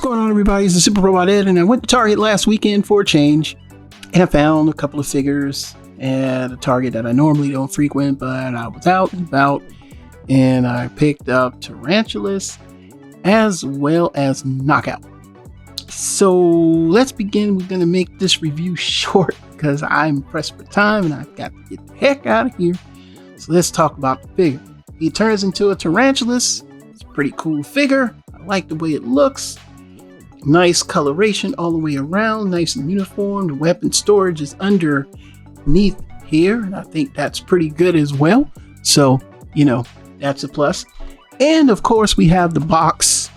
going on, everybody? It's the Super Robot Ed, and I went to Target last weekend for a change, and I found a couple of figures at a Target that I normally don't frequent, but I was out and about, and I picked up Tarantulas as well as Knockout. So let's begin. We're going to make this review short because I'm pressed for time and I've got to get the heck out of here. So let's talk about the figure. He turns into a Tarantulas. It's a pretty cool figure. I like the way it looks. Nice coloration all the way around. Nice and uniform. The weapon storage is underneath here, and I think that's pretty good as well. So, that's a plus. And of course, we have the box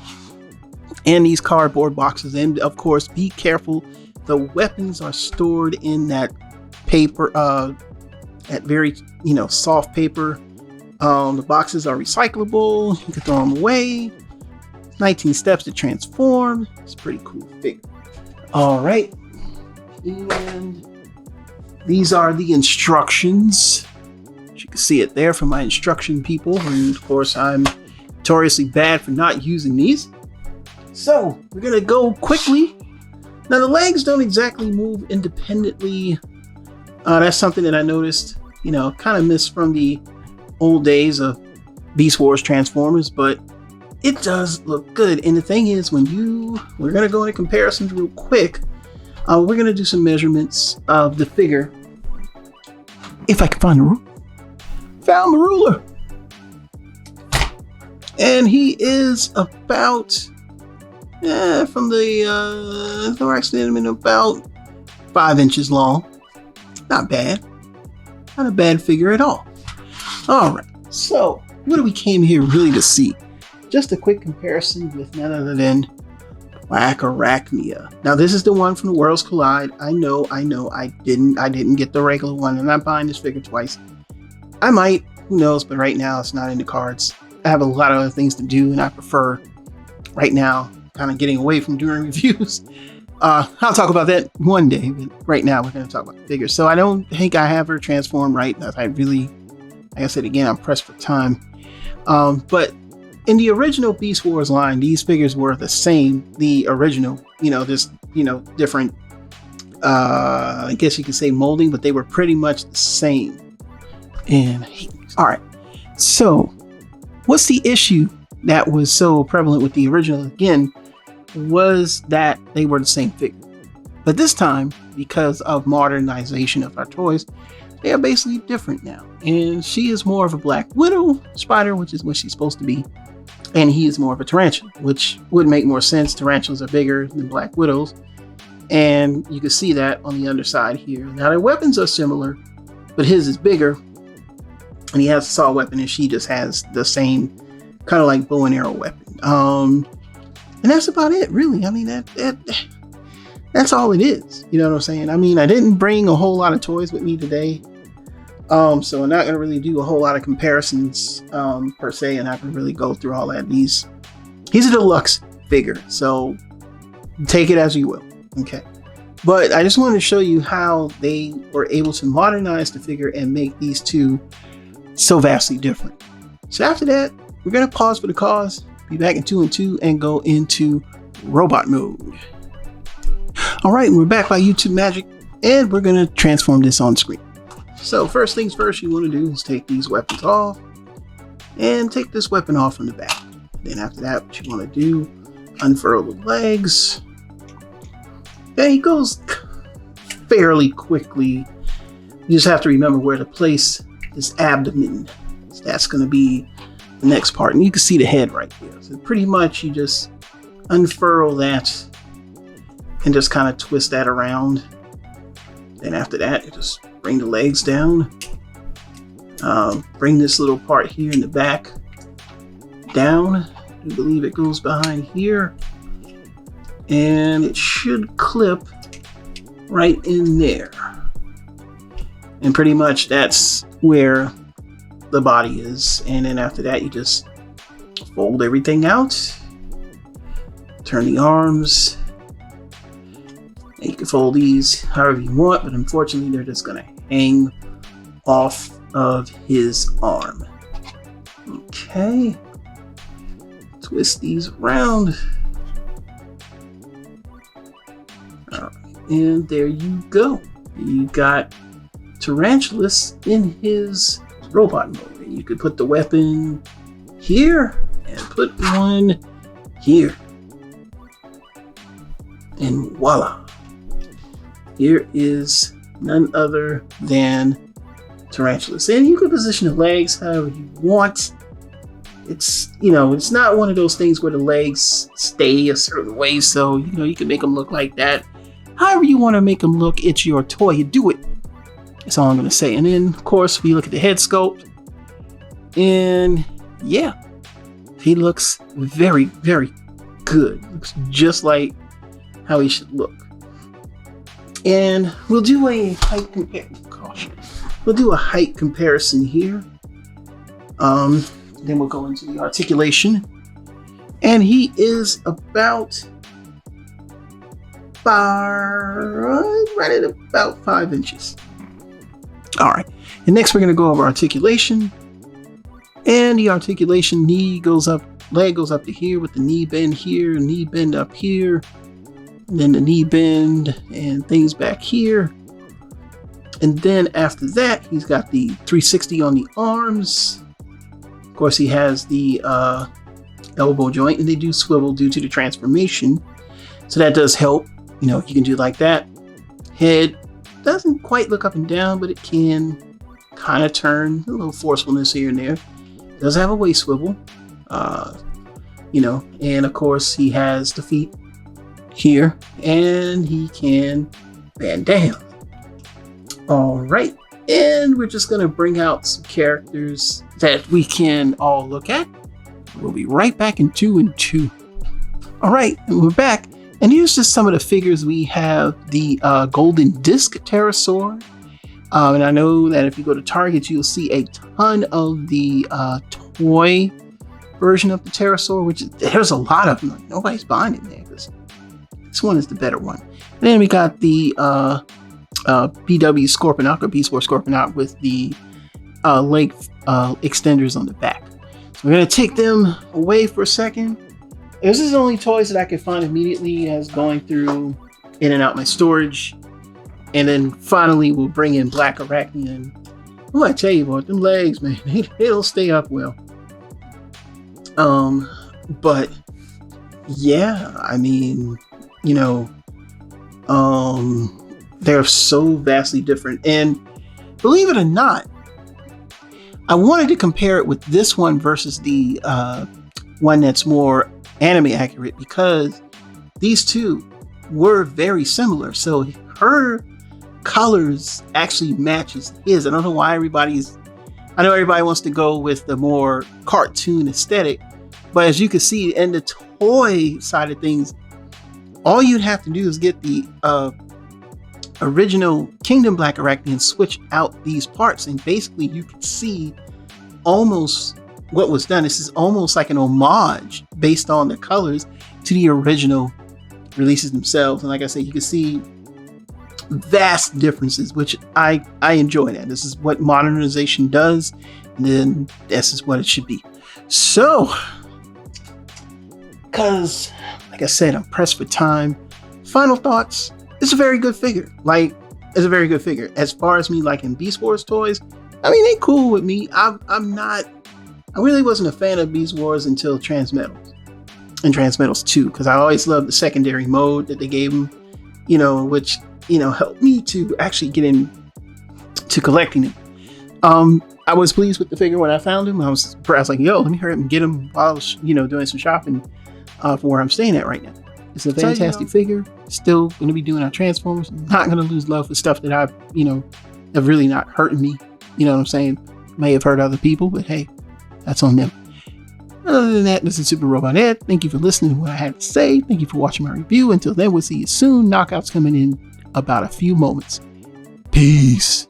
and these cardboard boxes. And of course, be careful. The weapons are stored in that paper, that very, soft paper. The boxes are recyclable. You can throw them away. 19 steps to transform. It's a pretty cool figure. All right. And these are the instructions. As you can see it there from my instruction people. And of course, I'm notoriously bad for not using these. So we're going to go quickly. Now, the legs don't exactly move independently. That's something that I noticed, kind of missed from the old days of Beast Wars Transformers, but it does look good. And the thing is, we're going to go into comparisons real quick. We're going to do some measurements of the figure. If I can find the ruler. Found the ruler. And he is about, from the thorax to the about 5 inches long. Not bad. Not a bad figure at all. All right. So, what do we came here really to see? Just a quick comparison with none other than Black Arachnia. Now, this is the one from the Worlds Collide. I know. I didn't get the regular one. I'm not buying this figure twice. I might. Who knows? But right now, it's not in the cards. I have a lot of other things to do, and I prefer right now kind of getting away from doing reviews. I'll talk about that one day, but right now we're going to talk about the figure. So I don't think I have her transformed right. I really, like I said again, I'm pressed for time. But in the original Beast Wars line, these figures were the same. The original, different, I guess you could say molding, but they were pretty much the same. And all right, so what's the issue that was so prevalent with the original again was that they were the same figure. But this time, because of modernization of our toys, they are basically different now. And she is more of a Black Widow spider, which is what she's supposed to be. And he is more of a tarantula, which would make more sense. Tarantulas are bigger than Black Widows. And you can see that on the underside here. Now, their weapons are similar, but his is bigger. And he has a saw weapon, and she just has the same kind of like bow and arrow weapon. And that's about it, really. I mean, that's all it is. You know what I'm saying? I mean, I didn't bring a whole lot of toys with me today. So I'm not going to really do a whole lot of comparisons per se, and I can really go through all that. He's a deluxe figure, so take it as you will. Okay. But I just wanted to show you how they were able to modernize the figure and make these two so vastly different. So after that, we're going to pause for the cause, be back in 2 and 2, and go into robot mode. All right, we're back by YouTube magic, and we're going to transform this on screen. So first things first, you want to do is take these weapons off and take this weapon off from the back. Then after that, what you want to do, unfurl the legs. Okay, he goes fairly quickly. You just have to remember where to place his abdomen. So that's going to be the next part. And you can see the head right there. So pretty much you just unfurl that and just kind of twist that around. Then after that, you just bring the legs down. Bring this little part here in the back down. I believe it goes behind here. And it should clip right in there. And pretty much that's where the body is. And then after that, you just fold everything out. Turn the arms. And you can fold these however you want, but unfortunately they're just gonna hang off of his arm. Okay. Twist these around. And there you go. You got Tarantulas in his robot mode. And you could put the weapon here and put one here. And voila. Here is none other than Tarantulas. And you can position the legs however you want. It's, it's not one of those things where the legs stay a certain way. So, you can make them look like that. However you want to make them look, it's your toy. You do it. That's all I'm going to say. And then, of course, we look at the head sculpt. And yeah, he looks very, very good. Looks just like how he should look. And we'll do a height comparison. We'll do a height comparison here. Then we'll go into the articulation. And he is about right at about 5 inches. All right. And next we're going to go over articulation. And the articulation, leg goes up to here with the knee bend here, knee bend up here. And then the knee bend and things back here. And then after that, he's got the 360 on the arms. Of course, he has the elbow joint, and they do swivel due to the transformation. So that does help. You can do like that. Head doesn't quite look up and down, but it can kind of turn. A little forcefulness here and there. It does have a waist swivel. And of course, he has the feet here, and he can bend down. All right, and we're just going to bring out some characters that we can all look at. We'll be right back in 2 and 2. All right, and we're back, and here's just some of the figures. We have the golden disc pterosaur, and I know that if you go to Target, you'll see a ton of the toy version of the pterosaur, which there's a lot of them. Like, nobody's buying it there because this one is the better one. And then we got the BW Scorponok, or Beast Wars Scorponok, with the leg extenders on the back. So we're going to take them away for a second. This is the only toys that I could find immediately as going through in and out my storage. And then finally we'll bring in Black Arachnian. I'm going to tell you what, them legs, man, they don't stay up well. But yeah, I mean, they're so vastly different. And believe it or not, I wanted to compare it with this one versus the one that's more anime accurate, because these two were very similar. So her colors actually matches his. I don't know why I know everybody wants to go with the more cartoon aesthetic, but as you can see in the toy side of things, all you'd have to do is get the original Kingdom Black Arachnian and switch out these parts, and basically you can see almost what was done. This is almost like an homage based on the colors to the original releases themselves. And like I said, you can see vast differences, which I enjoy that. This is what modernization does, and then this is what it should be. So, because like I said, I'm pressed for time. Final thoughts. It's a very good figure. It's a very good figure. As far as me liking Beast Wars toys, I mean, they cool with me. I really wasn't a fan of Beast Wars until Transmetals and Transmetals 2, because I always loved the secondary mode that they gave them, which, helped me to actually get into collecting them. I was pleased with the figure when I found him. I was like, yo, let me hurry up and get him while I was, doing some shopping for where I'm staying at right now. It's a fantastic figure. Still going to be doing our Transformers. Not going to lose love for stuff that I've, have really not hurting me. You know what I'm saying? May have hurt other people, but hey, that's on them. Other than that, this is Super Robot Ed. Thank you for listening to what I had to say. Thank you for watching my review. Until then, we'll see you soon. Knockouts coming in about a few moments. Peace.